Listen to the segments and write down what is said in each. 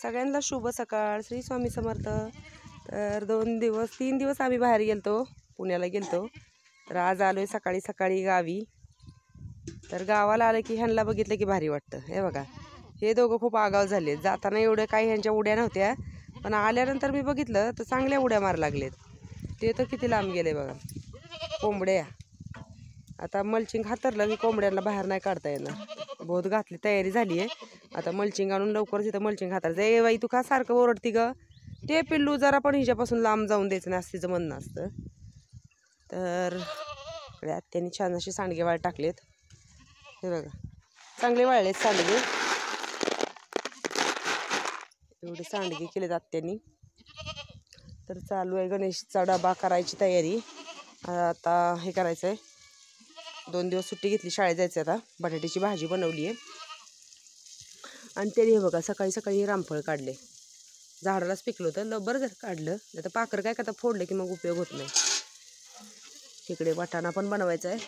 सगळ्यांना शुभ सकाळ. श्री स्वामी समर्थ. तर 3 दिवस आम्ही बाहेर गेलतो, पुण्याला गेलतो. तर आज आलोय सकाळी सकाळी गावी. तर गावाला आलं की ह्यांना बघितलं की भारी वाटतं. हे बघा, हे दोघं खूप आगाव झाले. जाताना एवढं काही ह्यांच्या उड्या नव्हत्या, पण आल्यानंतर मी बघितलं तर चांगल्या उड्या मार लागलेत. ते तर किती लांब गेले बघा. कोंबड्या आता मल्चिंग हातरलं की कोंबड्यांना बाहेर नाही काढता येणार. बहुत घातली, तयारी झाली आहे. आता मल्चिंग आणून लवकरच इथं मल्चिंग हातायचं. ए बाई, तू का सारखं ओरडती ग? ते पिल्लू जरा पण हिच्यापासून लांब जाऊन द्यायचं नाही, असं तिचं म्हणणं असतं. तर त्यांनी छान असे सांडगे वाळ टाकलेत. हे बघा, चांगले वाळलेत सांडगे. एवढे सांडगे केलेत आत्यांनी. तर चालू आहे गणेशचा डबा करायची तयारी. आता हे करायचं आहे. 2 दिवस सुट्टी घेतली, शाळेत जायचं. आता बटाट्याची भाजी बनवली आहे. आणि त्याने हे बघा सकाळी सकाळी रामफळ काढले. झाडालाच पिकलं होतं, बरं जर काढलं. आता पाखर काय करता, फोडलं की मग उपयोग होत नाही. इकडे वाटाणा पण बनवायचा आहे.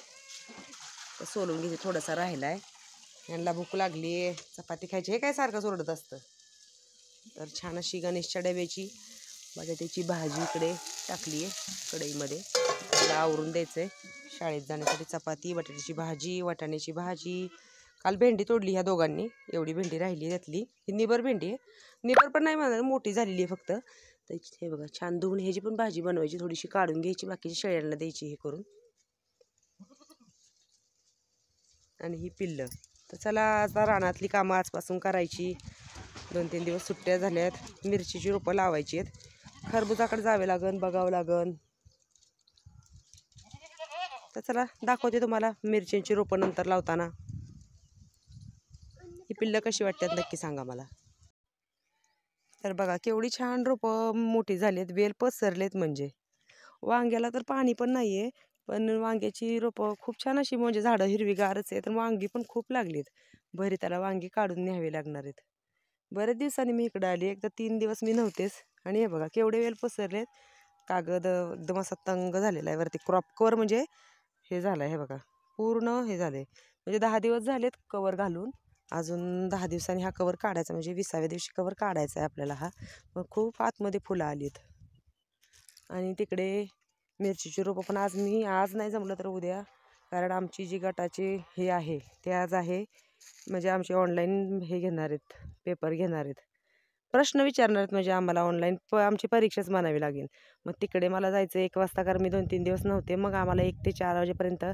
तर सोलून घेते, थोडासा राहिला आहे. यांना भूक लागली आहे, चपाती खायची. हे काय सारखं सोडत असतं. तर छान अशी गणेशच्या डब्याची बटाट्याची भाजी इकडे टाकली आहे कढईमध्ये. त्याला आवरून द्यायचं आहे. शाळेत जाण्यासाठी चपाती, बटाट्याची भाजी, वाटाण्याची भाजी. काल भेंडी तोडली ह्या दोघांनी. एवढी भेंडी राहिली त्यातली. ही निबर भेंडी आहे. निबर पण नाही म्हणा, मोठी झालेली आहे फक्त. तर हे बघा, छान धुवून ह्याची पण भाजी बनवायची, थोडीशी काढून घ्यायची, बाकीची शेळ्यांना द्यायची हे करून. आणि ही पिल्लं. तर चला आता रानातली कामं आजपासून करायची. 2-3 दिवस सुट्ट्या झाल्यात. मिरचीची रोपं लावायची आहेत. खरबुजाकडे जावे लागन, बघावं लागन. तर चला दाखवते तुम्हाला मिरच्यांची रोपं नंतर लावताना. ही पिल्लं कशी वाटतात नक्की सांगा मला. तर बघा केवढी छान रोपं मोठी झालीत, वेल पसरलेत. म्हणजे वांग्याला तर पाणी पण नाही आहे, पण वांग्याची रोपं खूप छान अशी, म्हणजे झाडं हिरवीगारच आहे. तर वांगी पण खूप लागलीत. भरी त्याला वांगी काढून न्यावे लागणार आहेत. बरेच दिवसांनी मी इकडं आली. एकदा 3 दिवस मी नव्हतेच. आणि हे बघा केवढे वेल पसरलेत. कागद एकदम असा तंग झालेला आहे वरती. क्रॉप कवर म्हणजे हे झालं आहे. हे बघा पूर्ण हे झाले. म्हणजे 10 दिवस झालेत कवर घालून. अजून 10 दिवसांनी हा कवर काढायचा, म्हणजे 20व्या दिवशी कवर काढायचा आहे आपल्याला हा. मग खूप आतमध्ये फुलं आलीत. आणि तिकडे मिरचीची रोपं पण आज नाही जमलं तर उद्या, कारण आमची जी गटाची हे आहे ते आज आहे. म्हणजे आमचे ऑनलाईन हे घेणार आहेत, पेपर घेणार आहेत, प्रश्न विचारणार आहेत. म्हणजे आम्हाला ऑनलाईन आमची परीक्षाच म्हणावी लागेल. मग तिकडे मला जायचं 1 वाजता, कारण मी 2-3 दिवस नव्हते. मग आम्हाला 1 ते 4 वाजेपर्यंत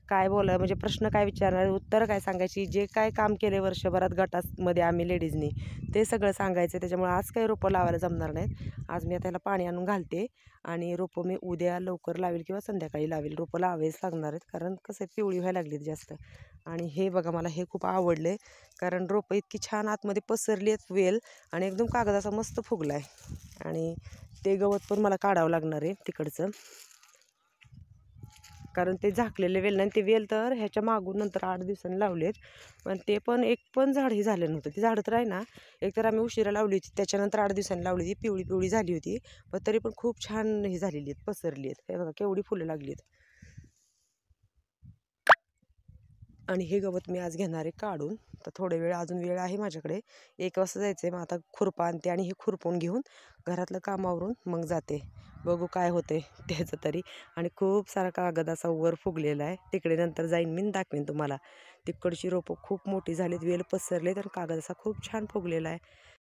काय म्हणजे प्रश्न काय विचारणार, उत्तरं काय सांगायची, जे काय काम केले वर्षभरात गटामध्ये आम्ही लेडीजनी ते सगळं सांगायचं. त्याच्यामुळे आज काही रोपं लावायला जमणार नाहीत. आज मी आता त्याला पाणी आणून घालते. आणि रोपं मी उद्या लवकर लावेल किंवा संध्याकाळी लावेल. रोपं लावायच लागणार आहेत, कारण कसं पिवळी व्हायला लागलीत जास्त. आणि हे बघा मला हे खूप आवडले, कारण रोपं इतकी छान आतमध्ये पसरली आहेत वेल. आणि एकदम कागदाचा मस्त फुगला आहे. आणि ते गवत पण मला काढावं लागणार आहे तिकडचं, कारण ते झाकलेले वेल नाही. ते वेल तर ह्याच्या मागून नंतर 8 दिवसांनी लावलेत. पण ते पण एक पण झाड हे झालं नव्हतं. ती झाडं तर आहे ना, एकतर आम्ही उशिरा लावली होती, त्याच्यानंतर 8 दिवसांनी लावली होती. पिवळी पिवळी झाली होती, पण तरी पण खूप छान हे झालेली आहेत, पसरली आहेत. हे बघा केवढी फुलं लागली आहेत. आणि हे गवत मी आज घेणार आहे काढून. तर थोडे वेळ अजून वेळ आहे माझ्याकडे. 1 वाजता जायचं आहे. मग आता खुरपा आणते आणि हे खुरपून घेऊन घरातलं कामावरून मग जाते. बघू काय होते त्याचं तरी. आणि खूप सारा कागद असा वर फुगलेला आहे. तिकडे नंतर जाईन मी दाखवेन तुम्हाला. तिकडची रोपं खूप मोठी झालीत, वेल पसरलेत आणि कागद असा खूप छान फुगलेला आहे.